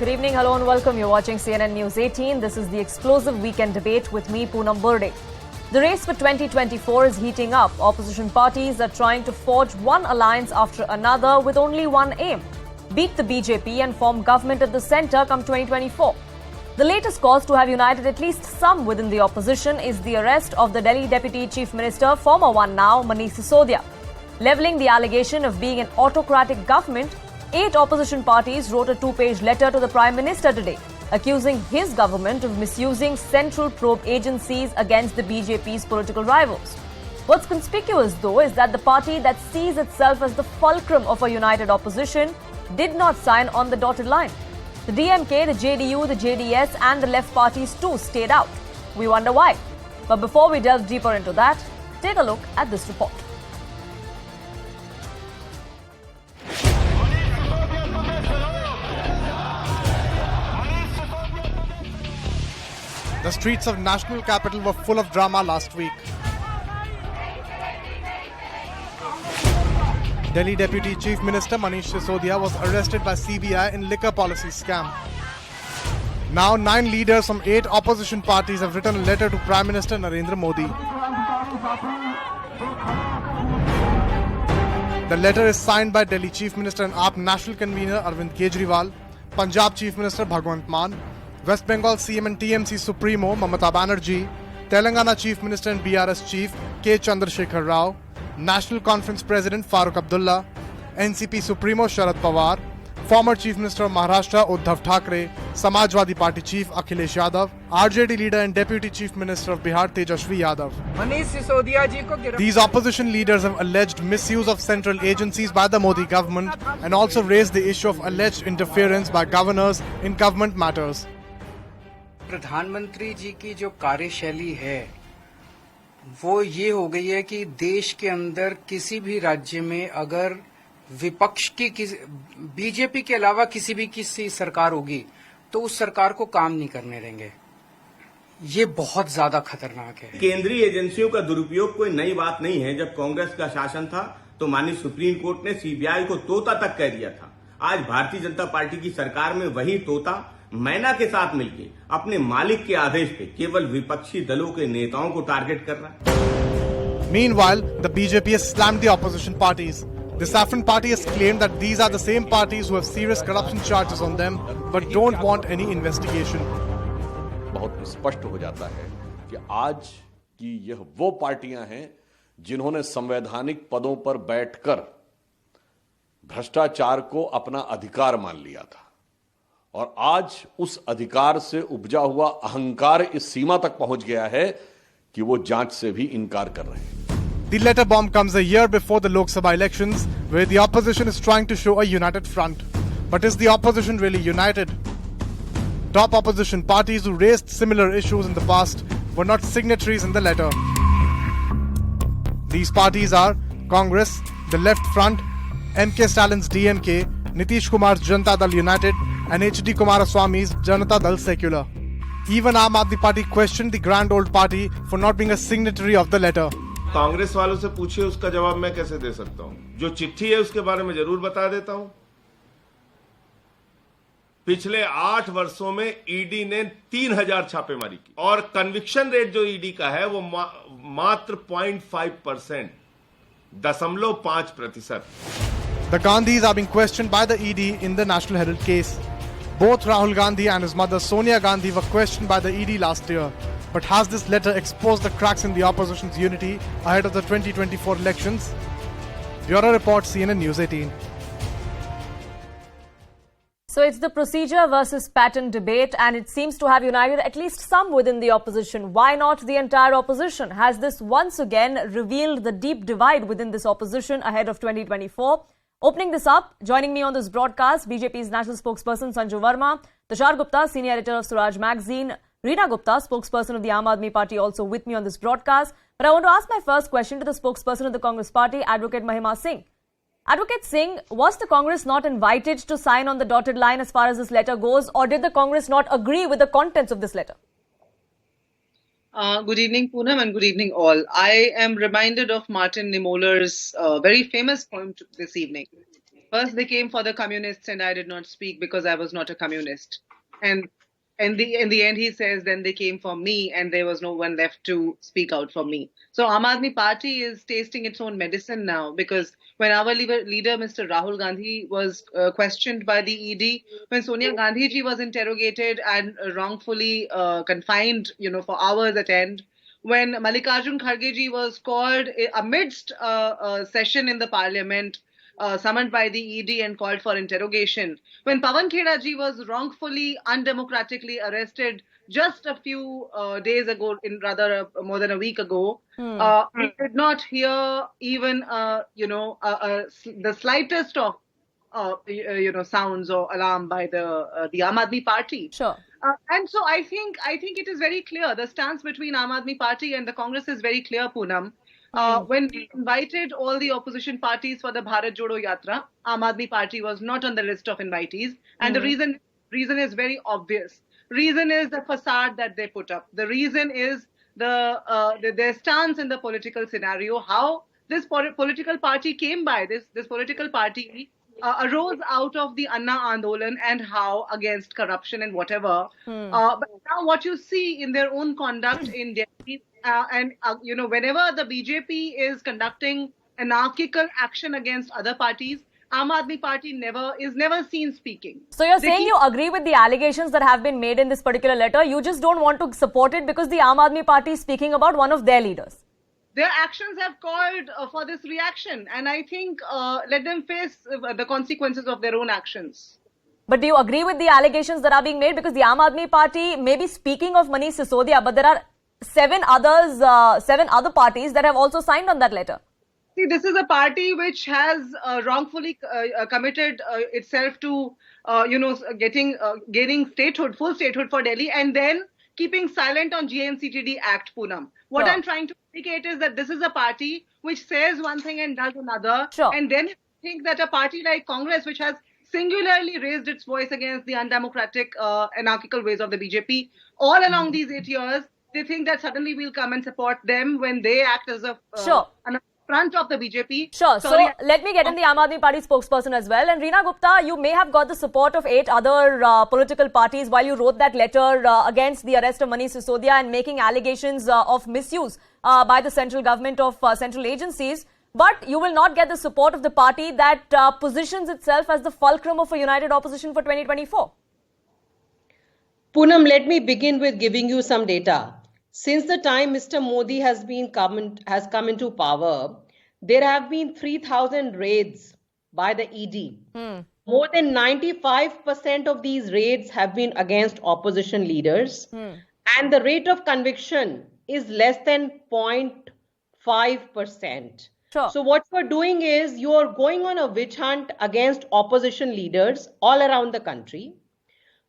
Good evening, hello and welcome. You're watching CNN News 18. This is the explosive weekend debate with me, Poonam Burde. The race for 2024 is heating up. Opposition parties are trying to forge one alliance after another with only one aim: beat the BJP and form government at the centre come 2024. The latest cause to have united at least some within the opposition is the arrest of the Delhi Deputy Chief Minister, former one now, Manish Sisodia. Levelling the allegation of being an autocratic government, 8 opposition parties wrote a 2-page letter to the Prime Minister today, accusing his government of misusing central probe agencies against the BJP's political rivals. What's conspicuous, though, is that the party that sees itself as the fulcrum of a united opposition did not sign on the dotted line. The DMK, the JDU, the JDS and the left parties too stayed out. We wonder why. But before we delve deeper into that, take a look at this report. The streets of national capital were full of drama last week. Delhi Deputy Chief Minister Manish Sisodia was arrested by CBI in liquor policy scam. Now 9 leaders from 8 opposition parties have written a letter to Prime Minister Narendra Modi. The letter is signed by Delhi Chief Minister and AAP National Convener Arvind Kejriwal, Punjab Chief Minister Bhagwant Mann, West Bengal CM and TMC Supremo Mamata Banerjee, Telangana Chief Minister and BRS Chief K. Chandrasekhar Rao, National Conference President Farooq Abdullah, NCP Supremo Sharad Pawar, former Chief Minister of Maharashtra Uddhav Thackeray, Samajwadi Party Chief Akhilesh Yadav, RJD leader and Deputy Chief Minister of Bihar Tejashwi Yadav. Manish Sisodia ji ko These opposition leaders have alleged misuse of central agencies by the Modi government and also raised the issue of alleged interference by governors in government matters. प्रधानमंत्री जी की जो कार्यशैली है वो ये हो गई है कि देश के अंदर किसी भी राज्य में अगर विपक्ष की बीजेपी के अलावा किसी सरकार होगी तो उस सरकार को काम नहीं करने देंगे। ये बहुत ज्यादा खतरनाक है। केंद्रीय एजेंसियों का दुरुपयोग कोई नई बात नहीं है। जब कांग्रेस का शासन था तो माननीय सुप्रीम कोर्ट ने सीबीआई को तोता तक कह दिया था। आज भारतीय जनता पार्टी की सरकार में वही तोता मैना के साथ मिलकर अपने मालिक के आदेश पे केवल विपक्षी दलों के नेताओं को टारगेट कर रहा है। Meanwhile, the BJP has slammed the opposition parties. The Saffron Party has claimed that these are the same parties who have serious corruption charges on them but don't want any investigation. बहुत स्पष्ट हो जाता है कि आज की यह वो पार्टियां हैं जिन्होंने संवैधानिक पदों पर बैठकर भ्रष्टाचार को अपना अधिकार मान लिया था और आज उस अधिकार से उपजा हुआ अहंकार इस सीमा तक पहुंच गया है कि वो जांच से भी इनकार कर रहे हैं। The letter bomb comes a year before the Lok Sabha elections, where the opposition is trying to show a united front. But is the opposition really united? Top opposition parties who raised similar issues in the past were not signatories in the letter. These parties are Congress, the Left Front, MK Stalin's DMK, Nitish Kumar's Janata Dal United, and H.D. Kumaraswamy's Janata Dal Secular. Even Aam Aadmi Party questioned the grand old party for not being a signatory of the letter. Congress वालों से पूछिए, उसका जवाब मैं कैसे दे सकता हूं? जो चिट्ठी है उसके बारे में जरूर बता देता हूं। पिछले 8 वर्षों में ईडी ने 3000 छापेमारी की और कन्विक्शन रेट जो ईडी का है वो मात्र 0.5%, 0.5%। The Gandhis are being questioned by the ED in the National Herald case. Both Rahul Gandhi and his mother Sonia Gandhi were questioned by the ED last year. But has this letter exposed the cracks in the opposition's unity ahead of the 2024 elections? Bureau Report, CNN News 18. So it's the procedure versus pattern debate, and it seems to have united at least some within the opposition. Why not the entire opposition? Has this once again revealed the deep divide within this opposition ahead of 2024? Opening this up, joining me on this broadcast, BJP's national spokesperson Sanju Verma, Tushar Gupta, senior editor of Suraj magazine, Reena Gupta, spokesperson of the Aam Aadmi Party, also with me on this broadcast. But I want to ask my first question to the spokesperson of the Congress Party, Advocate Mahima Singh. Advocate Singh, was the Congress not invited to sign on the dotted line as far as this letter goes, or did the Congress not agree with the contents of this letter? Good evening, Poonam, and good evening all. I am reminded of Martin Niemöller's very famous poem this evening. First, they came for the communists, and I did not speak because I was not a communist. And in the end, he says, then they came for me, and there was no one left to speak out for me. So Aam Aadmi Party is tasting its own medicine now, because when our leader Mr. Rahul Gandhi was questioned by the ED, when Sonia Gandhi ji was interrogated and wrongfully confined, for hours at end, when Mallikarjun Kharge ji was called amidst a session in the parliament, summoned by the ED and called for interrogation, when Pawan Kheda ji was wrongfully, undemocratically arrested just a few days ago, more than a week ago, we did not hear even, the slightest of, sounds or alarm by the Aam Aadmi Party. Sure. And so I think it is very clear. The stance between Aam Aadmi Party and the Congress is very clear, Poonam. When we invited all the opposition parties for the Bharat Jodo Yatra, Aam Aadmi Party was not on the list of invitees. And the reason is very obvious. Reason is the facade that they put up. The reason is their stance in the political scenario, how this political party came by. This political party arose out of the Anna Andolan and how against corruption and whatever. But now what you see in their own conduct in Delhi, whenever the BJP is conducting anarchical action against other parties, Aam Aadmi Party is never seen speaking. So you're saying you agree with the allegations that have been made in this particular letter. You just don't want to support it because the Aam Aadmi Party is speaking about one of their leaders. Their actions have called for this reaction, and I think let them face the consequences of their own actions. But do you agree with the allegations that are being made? Because the Aam Aadmi Party may be speaking of Manish Sisodia, but there are seven other parties that have also signed on that letter. See, this is a party which has wrongfully committed itself to, gaining statehood, full statehood for Delhi, and then keeping silent on GNCTD Act, Poonam. What I'm trying to indicate is that this is a party which says one thing and does another. Sure. And then think that a party like Congress, which has singularly raised its voice against the undemocratic, anarchical ways of the BJP, all along these 8 years, they think that suddenly we'll come and support them when they act as a front of the BJP. Sure. So let me get in the Aam Aadmi Party spokesperson as well. And Reena Gupta, you may have got the support of 8 other political parties while you wrote that letter against the arrest of Manish Sisodia and making allegations of misuse by the central government of central agencies. But you will not get the support of the party that positions itself as the fulcrum of a united opposition for 2024. Poonam, let me begin with giving you some data. Since the time Mr. Modi has come into power, there have been 3,000 raids by the ED. More than 95% of these raids have been against opposition leaders. And the rate of conviction is less than 0.5%. Sure. So what you're doing is you're going on a witch hunt against opposition leaders all around the country.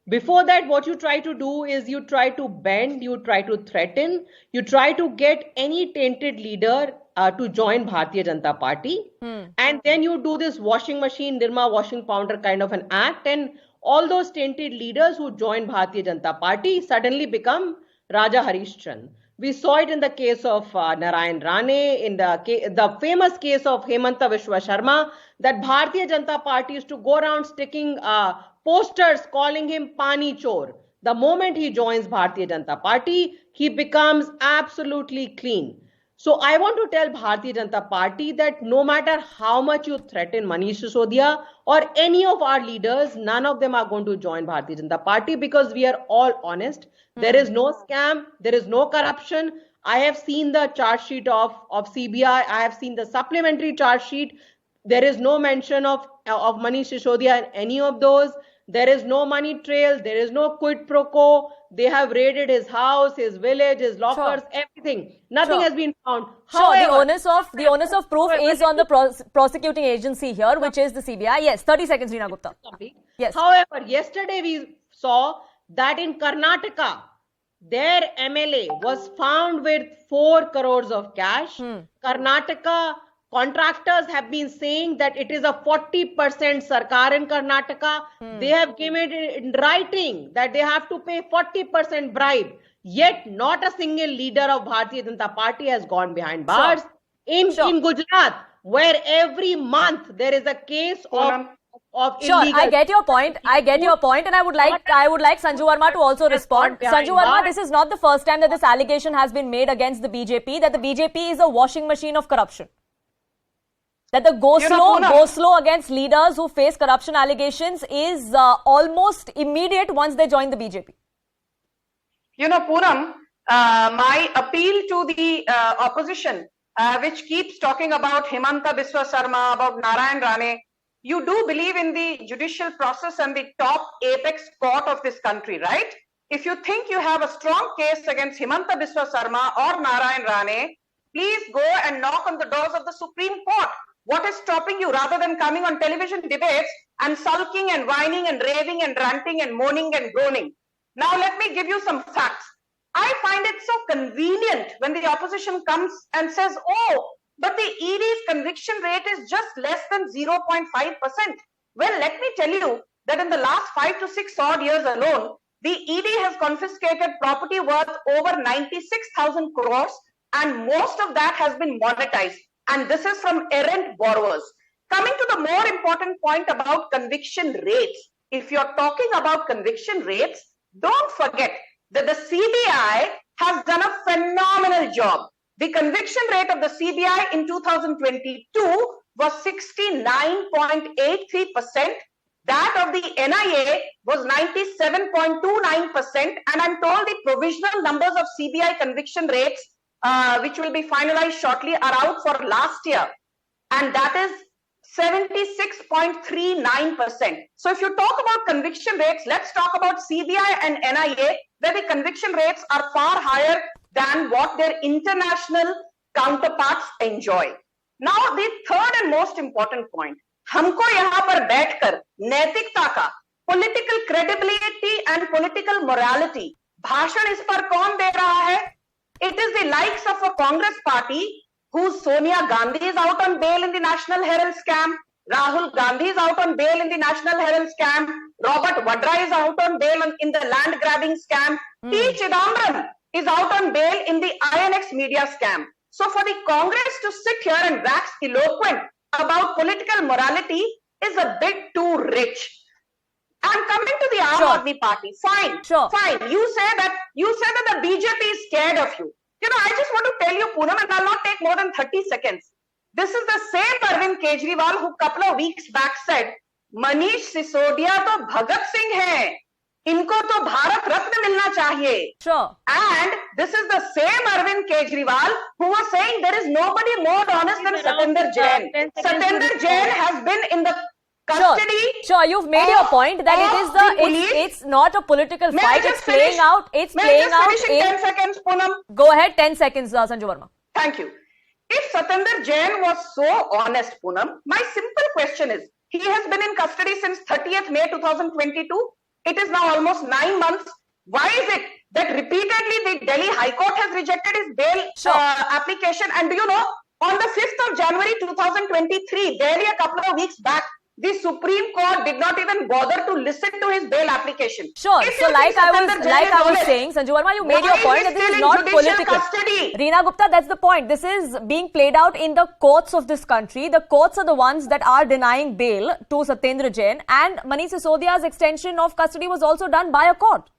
Before that, what you try to do is you try to bend, you try to threaten, you try to get any tainted leader to join Bharatiya Janata Party. And then you do this washing machine, Nirma washing powder kind of an act, and all those tainted leaders who join Bharatiya Janata Party suddenly become Raja Harishchandra. We saw it in the case of Narayan Rane, in the famous case of Hemanta Vishwa Sharma, that Bharatiya Janata Party used to go around sticking posters calling him Pani Chor. The moment he joins Bharatiya Janata Party, he becomes absolutely clean. So I want to tell Bharatiya Janata Party that no matter how much you threaten Manish Sisodia or any of our leaders, none of them are going to join Bharatiya Janata Party because we are all honest. There is no scam. There is no corruption. I have seen the charge sheet of CBI. I have seen the supplementary charge sheet. There is no mention of Manish Sisodia in any of those. There is no money trail. There is no quid pro quo. They have raided his house, his village, his lockers, everything. Nothing has been found. However, the onus of proof is on the prosecuting agency here, which is the CBI. Yes, 30 seconds, Reena Gupta. Yes. However, yesterday we saw that in Karnataka, their MLA was found with 4 crores of cash. Karnataka contractors have been saying that it is a 40% sarkar in Karnataka. They have given it in writing that they have to pay 40% bribe. Yet not a single leader of Bharatiya Janata Party has gone behind bars. In Gujarat, where every month there is a case of Sure, illegal. I get your point. I get your point, and I would like Sanju Verma to also respond. Sanju Verma, this is not the first time that this allegation has been made against the BJP, that the BJP is a washing machine of corruption. That the go slow against leaders who face corruption allegations is almost immediate once they join the BJP. Poonam, my appeal to the opposition, which keeps talking about Himanta Biswa Sarma, about Narayan Rane, you do believe in the judicial process and the top apex court of this country, right? If you think you have a strong case against Himanta Biswa Sarma or Narayan Rane, please go and knock on the doors of the Supreme Court. What is stopping you, rather than coming on television debates and sulking and whining and raving and ranting and moaning and groaning? Now let me give you some facts. I find it so convenient when the opposition comes and says, oh, but the ED's conviction rate is just less than 0.5%. Well, let me tell you that in the last 5 to 6 odd years alone, the ED has confiscated property worth over 96,000 crores, and most of that has been monetized. And this is from errant borrowers. Coming to the more important point about conviction rates, if you're talking about conviction rates, don't forget that the CBI has done a phenomenal job. The conviction rate of the CBI in 2022 was 69.83%. That of the NIA was 97.29%. And I'm told the provisional numbers of CBI conviction rates, which will be finalized shortly, are out for last year. And that is 76.39%. So if you talk about conviction rates, let's talk about CBI and NIA, where the conviction rates are far higher than what their international counterparts enjoy. Now, the third and most important point, हमको यहाँ पर बैठकर नैतिकता का, political credibility and political morality, भाषण इस पर कौन दे रहा है? It is the likes of a Congress party whose Sonia Gandhi is out on bail in the National Herald scam, Rahul Gandhi is out on bail in the National Herald scam, Robert Vadra is out on bail in the land grabbing scam, P. Chidambaram is out on bail in the INX media scam. So for the Congress to sit here and wax eloquent about political morality is a bit too rich. And coming to the Aam Aadmi Party, fine. You say that the BJP is scared of you. I just want to tell you, Poonam, and I'll not take more than 30 seconds. This is the same Arvind Kejriwal who a couple of weeks back said, Manish Sisodia to Bhagat Singh hai. Inko to Bharat Ratna milna chahiye. Sure. And this is the same Arvind Kejriwal who was saying there is nobody more honest than Satinder Jain. Satinder Jain has been in the custody. Sure, you've made your point that it's not a political fight. It's playing out. It's playing out in 10 seconds, Poonam. Go ahead, 10 seconds, Sanju Verma. Thank you. If Satinder Jain was so honest, Poonam, my simple question is, he has been in custody since 30th May 2022. It is now almost 9 months. Why is it that repeatedly the Delhi High Court has rejected his bail application? And do you know, on the 5th of January 2023, barely a couple of weeks back, the Supreme Court did not even bother to listen to his bail application. Sure. So like I was saying, Sanju Verma, you made your point that this is not political. Custody? Reena Gupta, that's the point. This is being played out in the courts of this country. The courts are the ones that are denying bail to Satyendra Jain, and Manish Sisodia's extension of custody was also done by a court.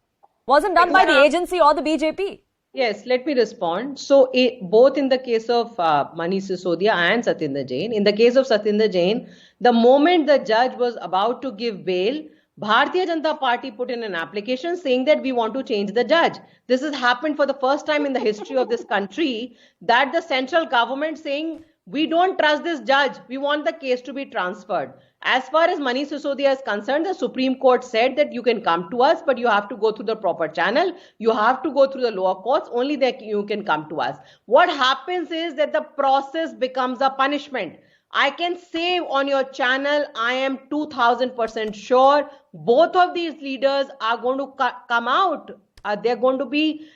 Wasn't done by the agency or the BJP. Yes, let me respond. So, both in the case of Manish Sisodia and Satyendra Jain, in the case of Satyendra Jain, the moment the judge was about to give bail, Bharatiya Janata Party put in an application saying that we want to change the judge. This has happened for the first time in the history of this country, that the central government saying, we don't trust this judge, we want the case to be transferred. As far as Manish Sisodia is concerned, the Supreme Court said that you can come to us, but you have to go through the proper channel. You have to go through the lower courts. Only then you can come to us. What happens is that the process becomes a punishment. I can say on your channel, I am 2000% sure both of these leaders are going to come out. They're going to be,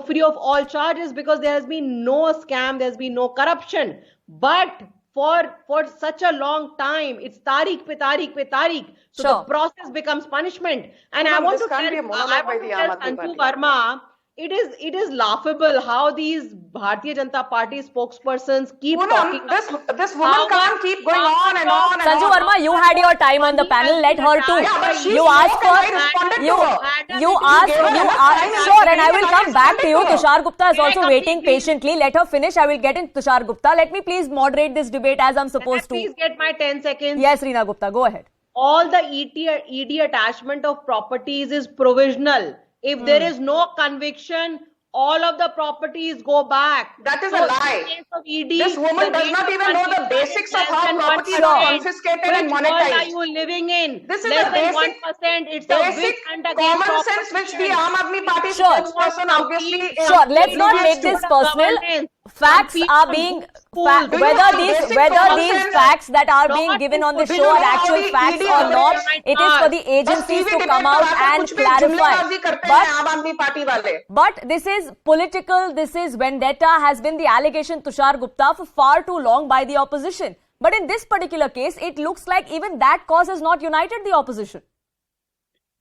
free of all charges because there has been no scam, there's been no corruption. But for such a long time, it's tariq pe tariq pe tariq. So the process becomes punishment. And I want to tell Sanju Verma it is laughable how these Bharatiya Janata Party spokespersons keep talking. Poonam, this woman can't keep going on and on and Sanju on. Verma, you had your time on the panel. Let her too. Yeah, but she You asked spoke and I for responded to you. her. You asked. Sure, and I will come back to you. Tushar Gupta is also waiting patiently. Let her finish. I will get in Tushar Gupta. Let me please moderate this debate as I'm supposed to. Please get my 10 seconds. Yes, Reena Gupta, go ahead. All the ED attachment of properties is provisional. If there is no conviction, all of the properties go back. That is So a lie. in case of ED, This woman the does rate not of even know the conviction basics is of how less than properties 1%. are confiscated and Which world are monetized. you living in? This is less a than basic, 1%. It's a witch basic hunt against common sense which the opposition. Aam Aadmi Party Sure. spokesperson obviously Sure, let's not alludes make to. this personal. Governance. Facts Some are people being school. Do you whether have these basic common sense? facts that are being Not given on the do show you are know how actual the facts ED or not. operates? It is for the बस agencies TV to debate come पर out आकर and कुछ भी clarify. जुमलेबाजी करते हैं आम आदमी party वाले. But this is political, this is vendetta, has been the allegation, Tushar Gupta, for far too long by the opposition. But in this particular case, it looks like even that cause has not united the opposition.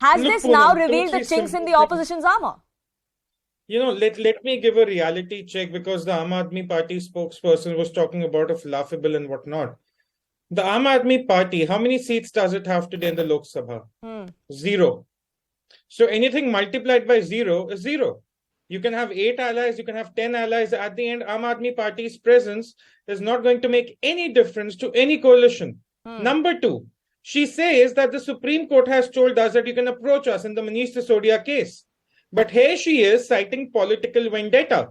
Has Look, this Poonam, now two, revealed the three chinks in simple the things. opposition's armor? Let me give a reality check, because the Aam Aadmi Party spokesperson was talking about of laughable and whatnot. The Aam Aadmi Party, how many seats does it have today in the Lok Sabha? 0. So anything multiplied by 0 is 0. You can have 8 allies, you can have 10 allies. At the end, Aam Aadmi Party's presence is not going to make any difference to any coalition. Number 2, she says that the Supreme Court has told us that you can approach us in the Manish Sisodia case. But here she is citing political vendetta,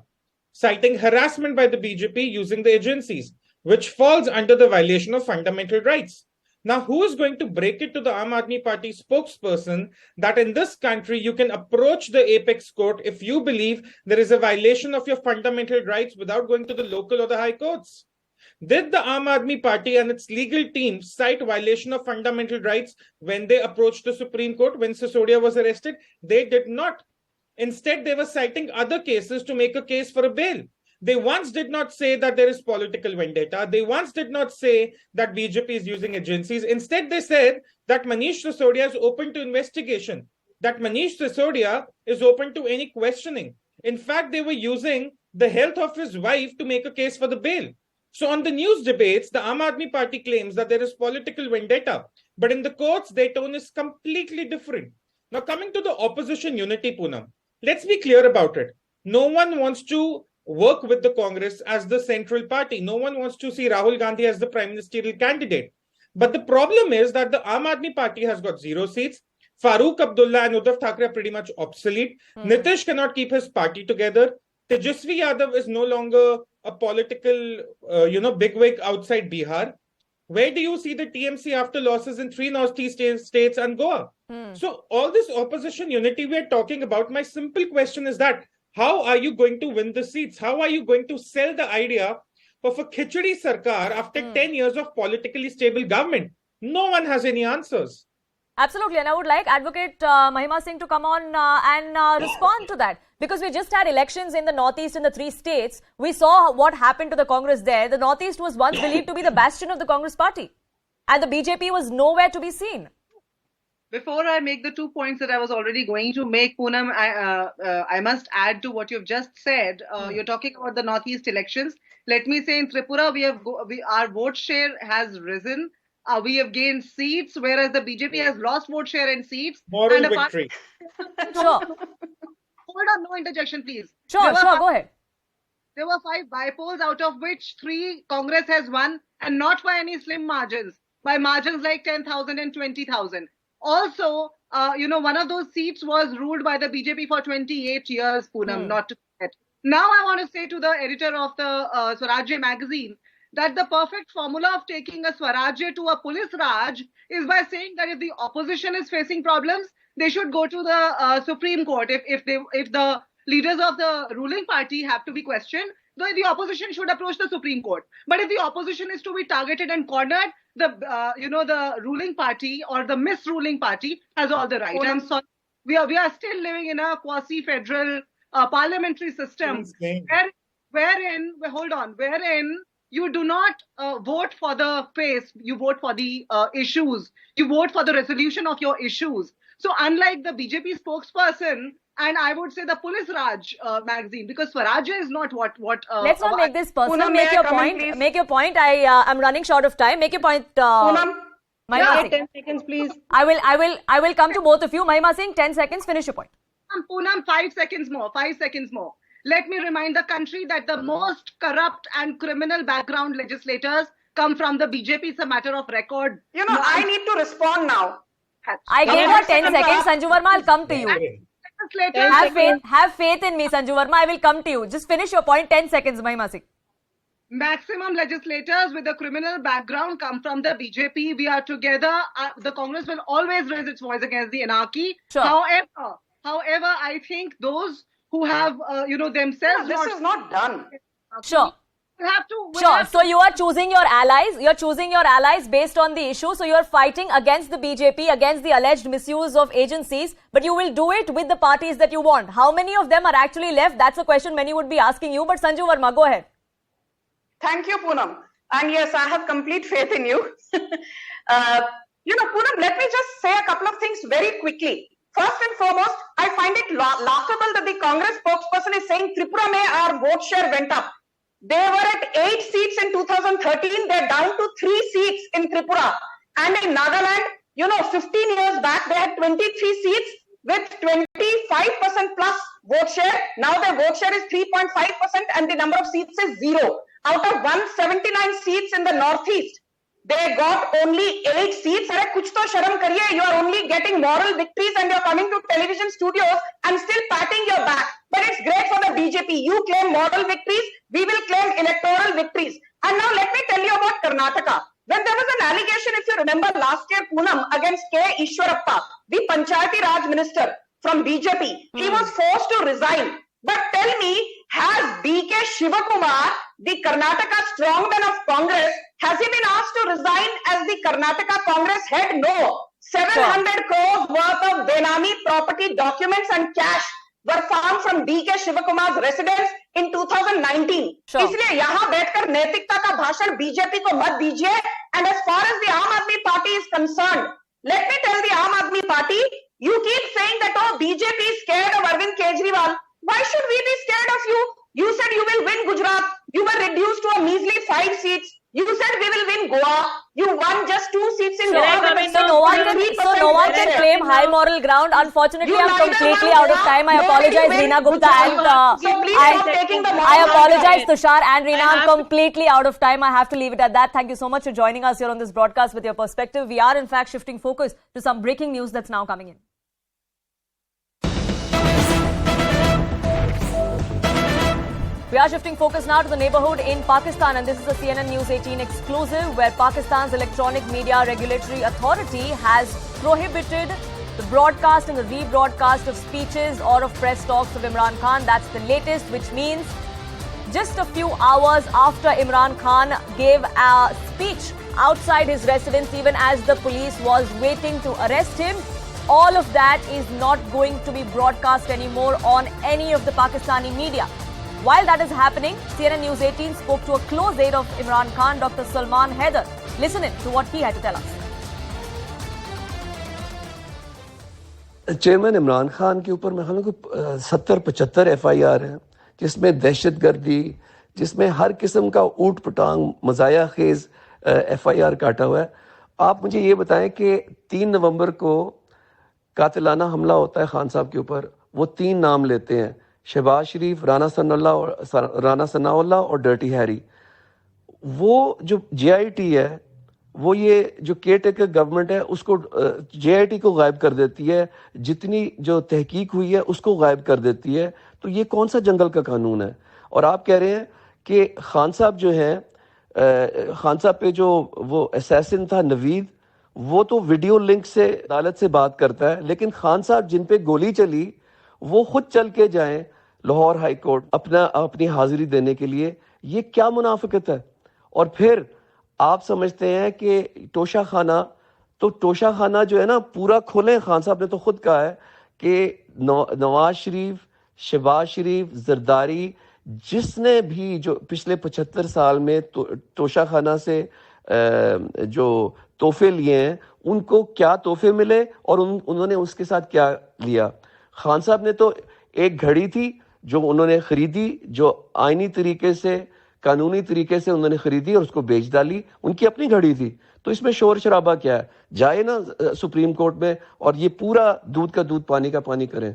citing harassment by the BJP using the agencies, which falls under the violation of fundamental rights. Now, who is going to break it to the Aam Aadmi Party spokesperson that in this country you can approach the apex court if you believe there is a violation of your fundamental rights without going to the local or the high courts? Did the Aam Aadmi Party and its legal team cite violation of fundamental rights when they approached the Supreme Court when Sisodia was arrested? They did not. Instead, they were citing other cases to make a case for a bail. They once did not say that there is political vendetta. They once did not say that BJP is using agencies. Instead, they said that Manish Sisodia is open to investigation, that Manish Sisodia is open to any questioning. In fact, they were using the health of his wife to make a case for the bail. So on the news debates, the Aam Aadmi Party claims that there is political vendetta, but in the courts, their tone is completely different. Now, coming to the opposition unity, Poonam, let's be clear about it. No one wants to work with the Congress as the central party. No one wants to see Rahul Gandhi as the prime ministerial candidate. But the problem is that the Aam Aadmi Party has got 0 seats. Farooq Abdullah and Uddhav Thackeray are pretty much obsolete. Nitish cannot keep his party together. Tejasvi Yadav is no longer a political, bigwig outside Bihar. Where do you see the TMC after losses in 3 Northeast states and Goa? So all this opposition unity we are talking about, my simple question is that how are you going to win the seats? How are you going to sell the idea of a khichdi sarkar after 10 years of politically stable government? No one has any answers. Absolutely, and I would like Advocate Mahima Singh to come on and respond to that. Because we just had elections in the Northeast in the 3 states. We saw what happened to the Congress there. The Northeast was once believed to be the bastion of the Congress party. And the BJP was nowhere to be seen. Before I make the 2 points that I was already going to make, Poonam, I must add to what you've just said. You're talking about the Northeast elections. Let me say in Tripura, our vote share has risen. We have gained seats, whereas the BJP has lost vote share and seats. Moral victory. Sure. Hold on, no interjection, please. Sure, go ahead. There were 5 bypolls, out of which 3 Congress has won, and not by any slim margins, by margins like 10,000 and 20,000. Also, one of those seats was ruled by the BJP for 28 years, Poonam, not to forget. Now I want to say to the editor of the Swarajya magazine that the perfect formula of taking a Swarajya to a police Raj is by saying that if the opposition is facing problems, they should go to the Supreme Court. If the leaders of the ruling party have to be questioned, the opposition should approach the Supreme Court. But if the opposition is to be targeted and cornered, the ruling party or the misruling party has all the right. I'm sorry, we are still living in a quasi-federal parliamentary system wherein you do not vote for the face, you vote for the issues, you vote for the resolution of your issues. So unlike the BJP spokesperson, and I would say the Police Raj magazine, because Swarajya is not what. Let's not make this personal. Poonam, Make may your I come in, point. please? Make your point. I'm running short of time. Make your point. Poonam, Mahima Singh. 10 seconds, please. I will come to both of you. Mahima Singh, 10 seconds. Finish your point. Poonam, 5 seconds more. 5 seconds more. Let me remind the country that the most corrupt and criminal background legislators come from the BJP. It's a matter of record. You know, I need to respond now. I gave her 10 seconds. Sanju Verma, I'll come to you. Legislators, Have faith in me, Sanju Verma. I will come to you. Just finish your point. 10 seconds, Mahima Singh. maximum legislators with a criminal background come from the BJP. We are together. The Congress will always raise its voice against the anarchy. Sure. However, I think those who have, themselves. This is not done. Sure. We'll have to. Sure. So you are choosing your allies. You're choosing your allies based on the issue. So you're fighting against the BJP, against the alleged misuse of agencies, but you will do it with the parties that you want. How many of them are actually left? That's a question many would be asking you. But Sanju Verma, go ahead. Thank you, Poonam. And yes, I have complete faith in you. Poonam, let me just say a couple of things very quickly. First and foremost, I find it laughable that the Congress spokesperson is saying Tripura mein our vote share went up. They were at 8 seats in 2013. They're down to 3 seats in Tripura. And in Nagaland, 15 years back, they had 23 seats with 25% plus vote share. Now their vote share is 3.5% and the number of seats is 0. Out of 179 seats in the Northeast, they got only 8 seats. Arey, kuch to sharam kariye. You are only getting moral victories and you're coming to television studios and still patting your back. But it's great for the BJP. You claim moral victories. We will claim electoral victories. And now let me tell you about Karnataka. When there was an allegation, if you remember last year, Poonam, against K. Ishwarappa, the Panchayati Raj minister from BJP, he was forced to resign. But tell me, has B.K. Shivakumar, the Karnataka strongman of Congress, has he been asked to resign as the Karnataka Congress head? No. 700 crores worth of Benami property documents and cash were found from B.K. Shivakumar's residence in 2019. Sure. इसलिए यहाँ बैठकर नैतिकता का भाषण BJP को मत दीजिए. And as far as the Aam Aadmi Party is concerned, let me tell the Aam Aadmi Party, you keep saying that, BJP is scared of Arvind Kejriwal. Why should we be scared of you? You said you will win Gujarat. You were reduced to a measly 5 seats. You said we will win Goa. You won just 2 seats in Goa. So no one can claim high moral ground. Unfortunately, I'm completely out of time. I apologize, Reena Gupta, and I apologize, Tushar and Reena. I'm completely out of time. I have to leave it at that. Thank you so much for joining us here on this broadcast with your perspective. We are in fact shifting focus to some breaking news that's now coming in. We are shifting focus now to the neighborhood in Pakistan, and this is a CNN News 18 exclusive where Pakistan's Electronic Media Regulatory Authority has prohibited the broadcast and the rebroadcast of speeches or of press talks of Imran Khan. That's the latest, which means just a few hours after Imran Khan gave a speech outside his residence, even as the police was waiting to arrest him, all of that is not going to be broadcast anymore on any of the Pakistani media. While that is happening, CNN News 18 spoke to a close aide of Imran Khan, Dr. Salman Haider. Listen in to what he had to tell us. Chairman Imran Khan के ऊपर मैं ख्याल 70-75 FIR हैं, जिसमें दहशतगर्दी, जिसमें हर किस्म का ऊट पटांग मजाया खेज FIR काटा हुआ है. आप मुझे ये बताएं कि 3 नवंबर को कातिलाना हमला होता है खान साहब के ऊपर. वो 3 नाम लेते हैं, शहबाज शरीफ, राना सनाउल्लाह और डर्टी हैरी. वो जो JIT है, वो ये जो केयरटेकर गवर्नमेंट है, उसको JIT को गायब कर देती है, जितनी जो तहकीक हुई है उसको गायब कर देती है. तो ये कौन सा जंगल का कानून है? और आप कह रहे हैं कि खान साहब जो हैं, खान साहब पे जो वो असैसिन था नवीद, वो तो वीडियो लिंक से अदालत से बात करता है, लेकिन खान साहब जिन पे गोली चली वो खुद चल के जाएं लाहौर हाई कोर्ट अपनी हाजिरी देने के लिए. ये क्या मुनाफिकत है? और फिर आप समझते हैं कि तोशा खाना जो है ना पूरा खोलें. खान साहब ने तो खुद कहा है कि नवाज शरीफ, शहबाज शरीफ, जरदारी, जिसने भी जो पिछले 75 साल में तोशा खाना से जो तोहफे लिए हैं, उनको क्या तोहफे मिले और उन्होंने उसके साथ क्या लिया. खान साहब ने तो एक घड़ी थी जो उन्होंने खरीदी, जो आईनी तरीके से, कानूनी तरीके से उन्होंने खरीदी और उसको बेच डाली, उनकी अपनी घड़ी थी। तो इसमें शोर शराबा क्या है? जाए ना सुप्रीम कोर्ट में और ये पूरा दूध का दूध पानी का पानी करें।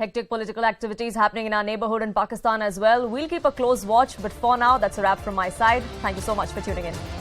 Hectic political activities happening in our neighborhood in Pakistan as well. We'll keep a close watch, but for now, that's a wrap from my side. Thank you so much for tuning in.